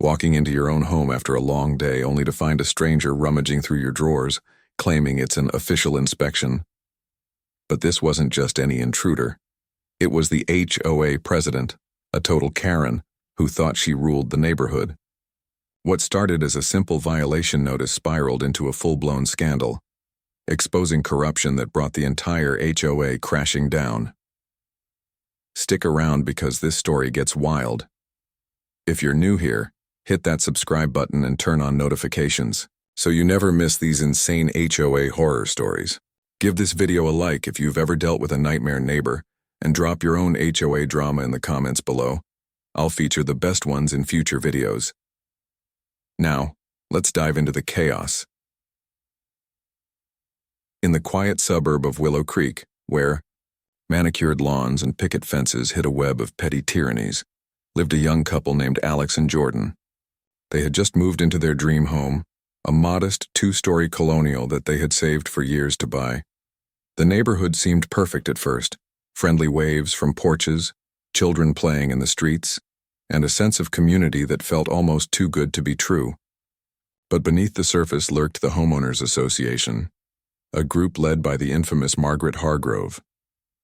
walking into your own home after a long day only to find a stranger rummaging through your drawers, claiming it's an official inspection. But this wasn't just any intruder. It was the HOA president, a total Karen, who thought she ruled the neighborhood. What started as a simple violation notice spiraled into a full-blown scandal, exposing corruption that brought the entire HOA crashing down. Stick around because this story gets wild. If you're new here, hit that subscribe button and turn on notifications so you never miss these insane HOA horror stories. Give this video a like if you've ever dealt with a nightmare neighbor, and drop your own HOA drama in the comments below. I'll feature the best ones in future videos. Now, let's dive into the chaos. In the quiet suburb of Willow Creek, where manicured lawns and picket fences hid a web of petty tyrannies, lived a young couple named Alex and Jordan. They had just moved into their dream home, a modest two-story colonial that they had saved for years to buy. The neighborhood seemed perfect at first, friendly waves from porches, children playing in the streets, and a sense of community that felt almost too good to be true. But beneath the surface lurked the Homeowners Association, a group led by the infamous Margaret Hargrove,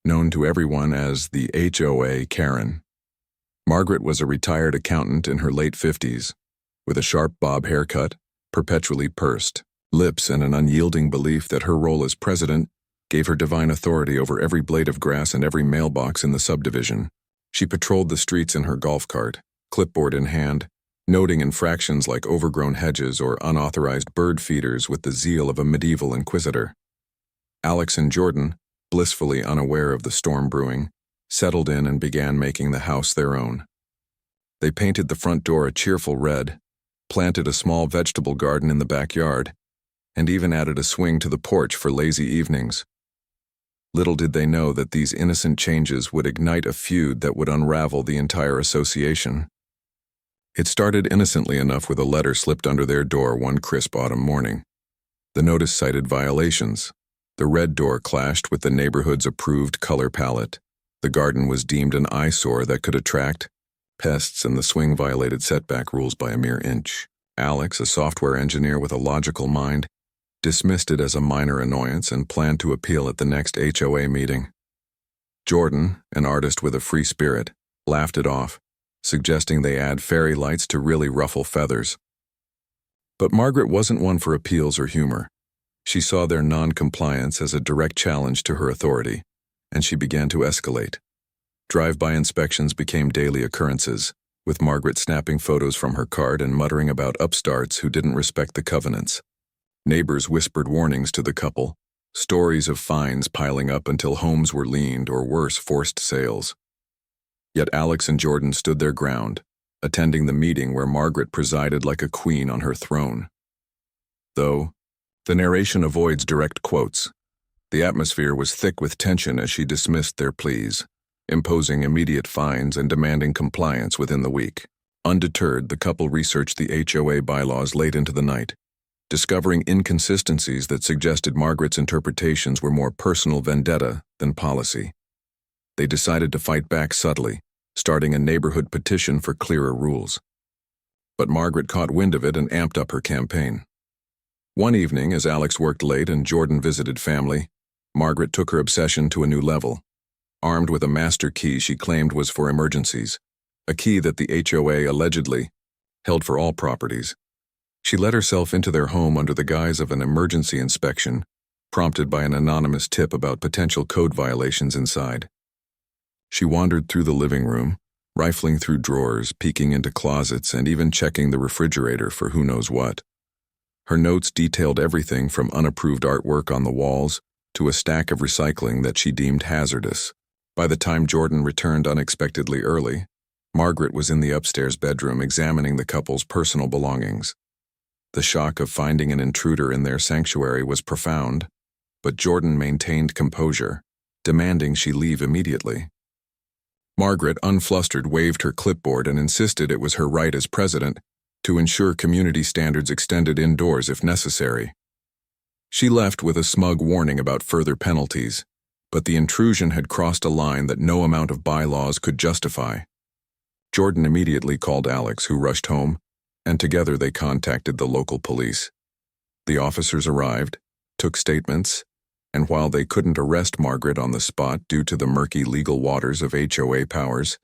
known to everyone as the HOA Karen. Margaret was a retired accountant in her late 50s, with a sharp bob haircut, perpetually pursed lips, and an unyielding belief that her role as president gave her divine authority over every blade of grass and every mailbox in the subdivision. She patrolled the streets in her golf cart, clipboard in hand, noting infractions like overgrown hedges or unauthorized bird feeders with the zeal of a medieval inquisitor. Alex and Jordan, blissfully unaware of the storm brewing, settled in and began making the house their own. They painted the front door a cheerful red, planted a small vegetable garden in the backyard, and even added a swing to the porch for lazy evenings. Little did they know that these innocent changes would ignite a feud that would unravel the entire association. It started innocently enough with a letter slipped under their door one crisp autumn morning. The notice cited violations. The red door clashed with the neighborhood's approved color palette. The garden was deemed an eyesore that could attract pests, and the swing violated setback rules by a mere inch. Alex, a software engineer with a logical mind, dismissed it as a minor annoyance and planned to appeal at the next HOA meeting. Jordan, an artist with a free spirit, laughed it off, suggesting they add fairy lights to really ruffle feathers. But Margaret wasn't one for appeals or humor. She saw their non-compliance as a direct challenge to her authority, and she began to escalate. Drive-by inspections became daily occurrences, with Margaret snapping photos from her cart and muttering about upstarts who didn't respect the covenants. Neighbors whispered warnings to the couple, stories of fines piling up until homes were liened or worse, forced sales. Yet Alex and Jordan stood their ground, attending the meeting where Margaret presided like a queen on her throne. Though the narration avoids direct quotes, the atmosphere was thick with tension as she dismissed their pleas, imposing immediate fines and demanding compliance within the week. Undeterred, the couple researched the HOA bylaws late into the night, discovering inconsistencies that suggested Margaret's interpretations were more personal vendetta than policy. They decided to fight back subtly, starting a neighborhood petition for clearer rules. But Margaret caught wind of it and amped up her campaign. One evening, as Alex worked late and Jordan visited family, Margaret took her obsession to a new level. Armed with a master key she claimed was for emergencies, a key that the HOA allegedly held for all properties, she let herself into their home under the guise of an emergency inspection, prompted by an anonymous tip about potential code violations inside. She wandered through the living room, rifling through drawers, peeking into closets, and even checking the refrigerator for who knows what. Her notes detailed everything from unapproved artwork on the walls to a stack of recycling that she deemed hazardous. By the time Jordan returned unexpectedly early, Margaret was in the upstairs bedroom examining the couple's personal belongings. The shock of finding an intruder in their sanctuary was profound, but Jordan maintained composure, demanding she leave immediately. Margaret, unflustered, waved her clipboard and insisted it was her right as president to ensure community standards extended indoors if necessary. She left with a smug warning about further penalties, but the intrusion had crossed a line that no amount of bylaws could justify. Jordan immediately called Alex, who rushed home, and together they contacted the local police. The officers arrived, took statements, and while they couldn't arrest Margaret on the spot due to the murky legal waters of HOA powers,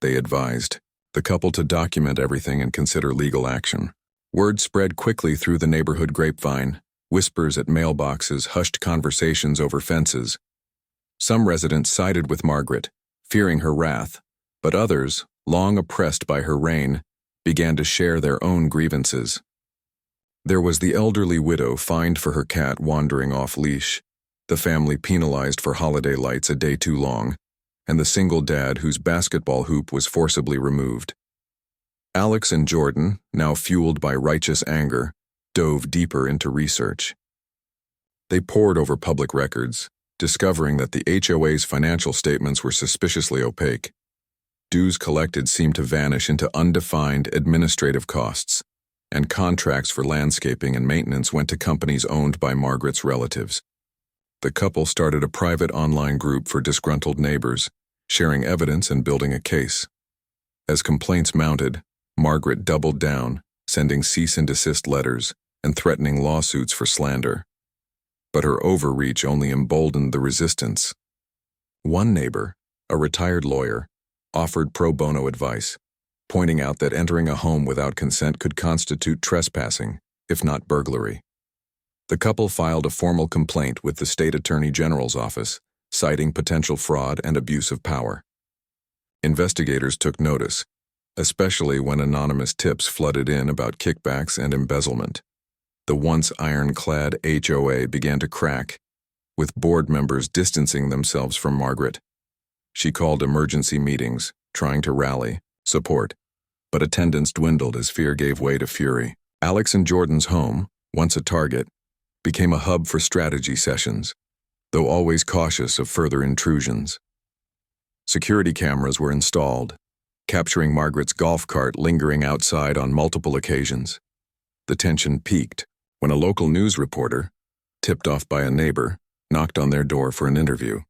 they advised the couple to document everything and consider legal action. Word spread quickly through the neighborhood grapevine, whispers at mailboxes, hushed conversations over fences. Some residents sided with Margaret, fearing her wrath, but others, long oppressed by her reign, began to share their own grievances. There was the elderly widow fined for her cat wandering off-leash, the family penalized for holiday lights a day too long, and the single dad whose basketball hoop was forcibly removed. Alex and Jordan, now fueled by righteous anger, dove deeper into research. They pored over public records, discovering that the HOA's financial statements were suspiciously opaque. Dues collected seemed to vanish into undefined administrative costs, and contracts for landscaping and maintenance went to companies owned by Margaret's relatives. The couple started a private online group for disgruntled neighbors, sharing evidence and building a case. As complaints mounted, Margaret doubled down, sending cease and desist letters and threatening lawsuits for slander. But her overreach only emboldened the resistance. One neighbor, a retired lawyer, offered pro bono advice, pointing out that entering a home without consent could constitute trespassing, if not burglary. The couple filed a formal complaint with the state attorney general's office, citing potential fraud and abuse of power. Investigators took notice, especially when anonymous tips flooded in about kickbacks and embezzlement. The once ironclad HOA began to crack, with board members distancing themselves from Margaret. She called emergency meetings, trying to rally support, but attendance dwindled as fear gave way to fury. Alex and Jordan's home, once a target, became a hub for strategy sessions, though always cautious of further intrusions. Security cameras were installed, capturing Margaret's golf cart lingering outside on multiple occasions. The tension peaked when a local news reporter, tipped off by a neighbor, knocked on their door for an interview.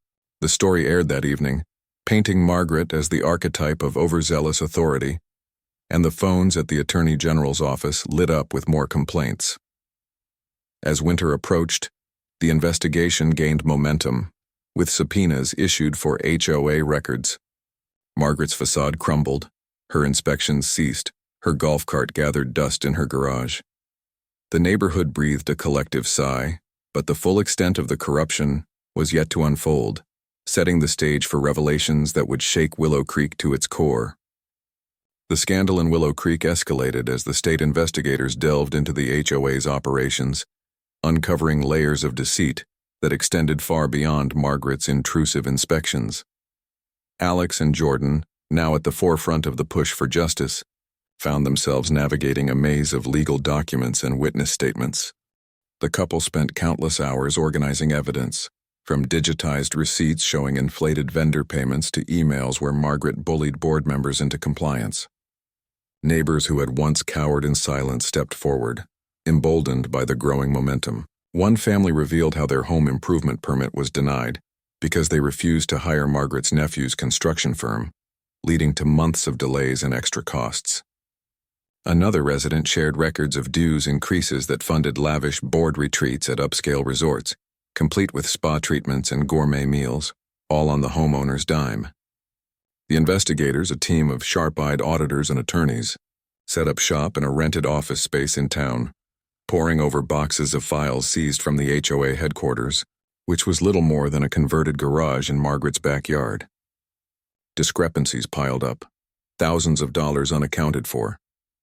The story aired that evening, painting Margaret as the archetype of overzealous authority, and the phones at the Attorney General's office lit up with more complaints. As winter approached, the investigation gained momentum, with subpoenas issued for HOA records. Margaret's facade crumbled, her inspections ceased, her golf cart gathered dust in her garage. The neighborhood breathed a collective sigh, but the full extent of the corruption was yet to unfold, setting the stage for revelations that would shake Willow Creek to its core. The scandal in Willow Creek escalated as the state investigators delved into the HOA's operations, uncovering layers of deceit that extended far beyond Margaret's intrusive inspections. Alex and Jordan, now at the forefront of the push for justice, found themselves navigating a maze of legal documents and witness statements. The couple spent countless hours organizing evidence, from digitized receipts showing inflated vendor payments to emails where Margaret bullied board members into compliance. Neighbors who had once cowered in silence stepped forward, emboldened by the growing momentum. One family revealed how their home improvement permit was denied because they refused to hire Margaret's nephew's construction firm, leading to months of delays and extra costs. Another resident shared records of dues increases that funded lavish board retreats at upscale resorts, complete with spa treatments and gourmet meals, all on the homeowner's dime. The investigators, a team of sharp-eyed auditors and attorneys, set up shop in a rented office space in town, poring over boxes of files seized from the HOA headquarters, which was little more than a converted garage in Margaret's backyard. Discrepancies piled up, thousands of dollars unaccounted for,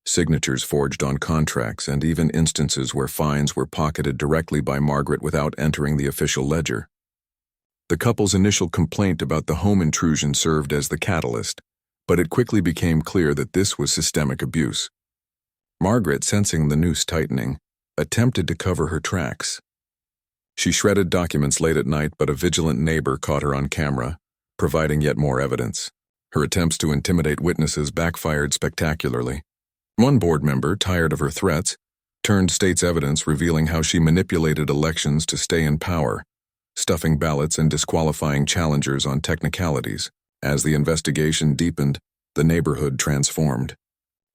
signatures forged on contracts, and even instances where fines were pocketed directly by Margaret without entering the official ledger. The couple's initial complaint about the home intrusion served as the catalyst, but it quickly became clear that this was systemic abuse. Margaret, sensing the noose tightening, attempted to cover her tracks. She shredded documents late at night, but a vigilant neighbor caught her on camera, providing yet more evidence. Her attempts to intimidate witnesses backfired spectacularly. One board member, tired of her threats, turned state's evidence revealing how she manipulated elections to stay in power, stuffing ballots and disqualifying challengers on technicalities. As the investigation deepened, the neighborhood transformed.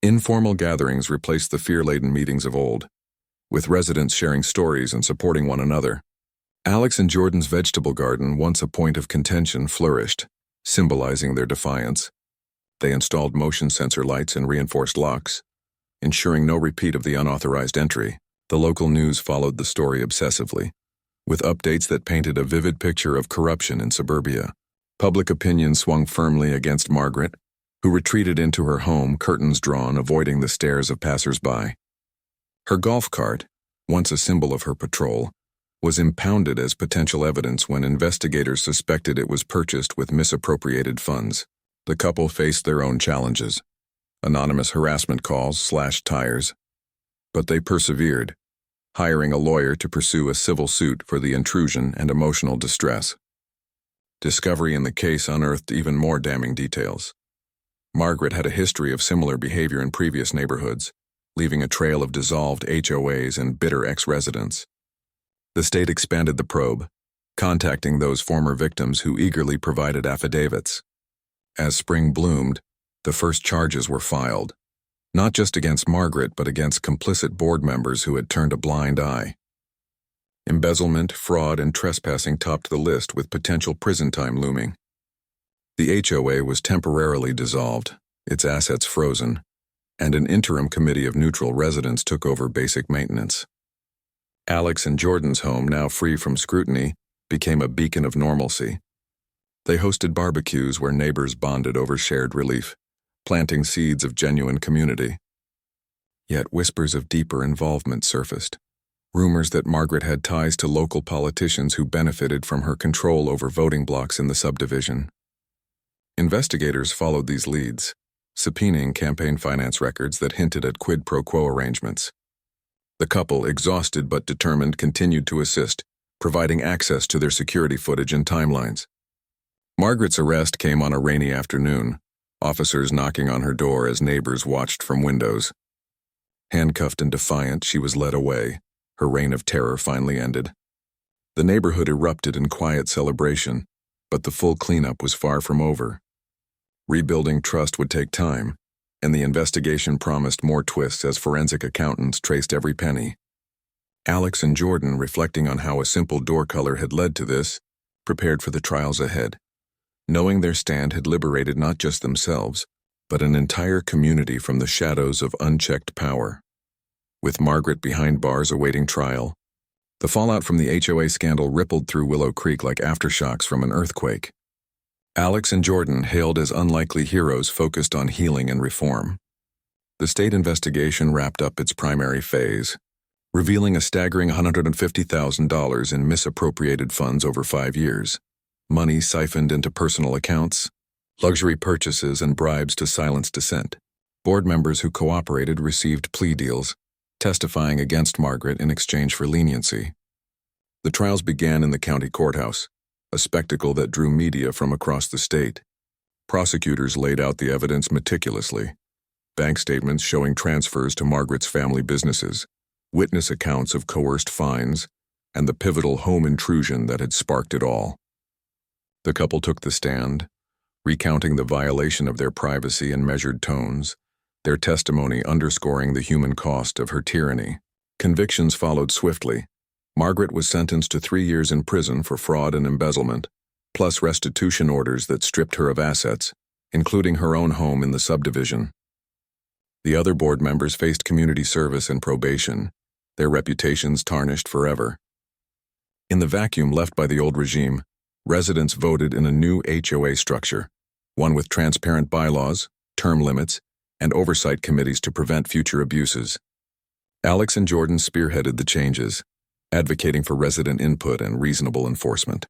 Informal gatherings replaced the fear-laden meetings of old, with residents sharing stories and supporting one another. Alex and Jordan's vegetable garden, once a point of contention, flourished, symbolizing their defiance. They installed motion sensor lights and reinforced locks, ensuring no repeat of the unauthorized entry. The local news followed the story obsessively, with updates that painted a vivid picture of corruption in suburbia. Public opinion swung firmly against Margaret, who retreated into her home, curtains drawn, avoiding the stares of passers-by. Her golf cart, once a symbol of her patrol, was impounded as potential evidence when investigators suspected it was purchased with misappropriated funds. The couple faced their own challenges: anonymous harassment calls, slashed tires. But they persevered, hiring a lawyer to pursue a civil suit for the intrusion and emotional distress. Discovery in the case unearthed even more damning details. Margaret had a history of similar behavior in previous neighborhoods, leaving a trail of dissolved HOAs and bitter ex-residents. The state expanded the probe, contacting those former victims who eagerly provided affidavits. As spring bloomed, the first charges were filed, not just against Margaret but against complicit board members who had turned a blind eye. Embezzlement, fraud, and trespassing topped the list, with potential prison time looming. The HOA was temporarily dissolved, its assets frozen, and an interim committee of neutral residents took over basic maintenance. Alex and Jordan's home, now free from scrutiny, became a beacon of normalcy. They hosted barbecues where neighbors bonded over shared relief, planting seeds of genuine community. Yet whispers of deeper involvement surfaced. Rumors that Margaret had ties to local politicians who benefited from her control over voting blocks in the subdivision. Investigators followed these leads, subpoenaing campaign finance records that hinted at quid pro quo arrangements. The couple, exhausted but determined, continued to assist, providing access to their security footage and timelines. Margaret's arrest came on a rainy afternoon, officers knocking on her door as neighbors watched from windows. Handcuffed and defiant, she was led away. Her reign of terror finally ended. The neighborhood erupted in quiet celebration, but the full cleanup was far from over. Rebuilding trust would take time, and the investigation promised more twists as forensic accountants traced every penny. Alex and Jordan, reflecting on how a simple door color had led to this, prepared for the trials ahead, knowing their stand had liberated not just themselves, but an entire community from the shadows of unchecked power. With Margaret behind bars awaiting trial, the fallout from the HOA scandal rippled through Willow Creek like aftershocks from an earthquake. Alex and Jordan, hailed as unlikely heroes, focused on healing and reform. The state investigation wrapped up its primary phase, revealing a staggering $150,000 in misappropriated funds over 5 years, money siphoned into personal accounts, luxury purchases, and bribes to silence dissent. Board members who cooperated received plea deals, testifying against Margaret in exchange for leniency. The trials began in the county courthouse, a spectacle that drew media from across the state. Prosecutors laid out the evidence meticulously: bank statements showing transfers to Margaret's family businesses, witness accounts of coerced fines, and the pivotal home intrusion that had sparked it all. The couple took the stand, recounting the violation of their privacy in measured tones, their testimony underscoring the human cost of her tyranny. Convictions followed swiftly. Margaret was sentenced to 3 years in prison for fraud and embezzlement, plus restitution orders that stripped her of assets, including her own home in the subdivision. The other board members faced community service and probation, their reputations tarnished forever. In the vacuum left by the old regime, residents voted in a new HOA structure, one with transparent bylaws, term limits, and oversight committees to prevent future abuses. Alex and Jordan spearheaded the changes, advocating for resident input and reasonable enforcement.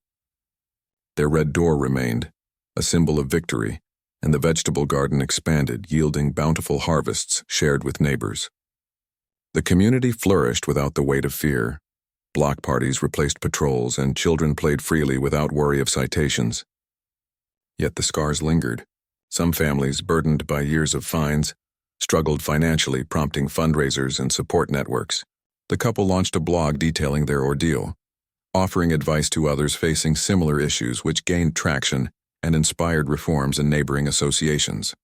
Their red door remained, a symbol of victory, and the vegetable garden expanded, yielding bountiful harvests shared with neighbors. The community flourished without the weight of fear. Block parties replaced patrols, and children played freely without worry of citations. Yet the scars lingered. Some families, burdened by years of fines, struggled financially, prompting fundraisers and support networks. The couple launched a blog detailing their ordeal, offering advice to others facing similar issues, which gained traction and inspired reforms in neighboring associations.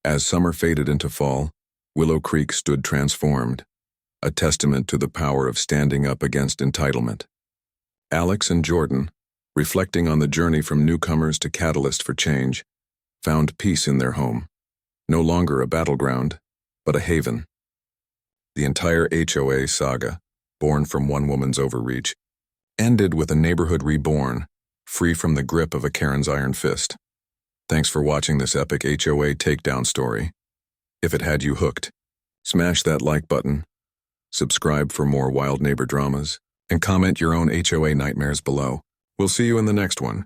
As summer faded into fall, Willow Creek stood transformed, a testament to the power of standing up against entitlement. Alex and Jordan, reflecting on the journey from newcomers to catalyst for change, found peace in their home, no longer a battleground, but a haven. The entire HOA saga, born from one woman's overreach, ended with a neighborhood reborn, free from the grip of a Karen's iron fist. Thanks for watching this epic HOA takedown story. If it had you hooked, smash that like button, subscribe for more wild neighbor dramas, and comment your own HOA nightmares below. We'll see you in the next one.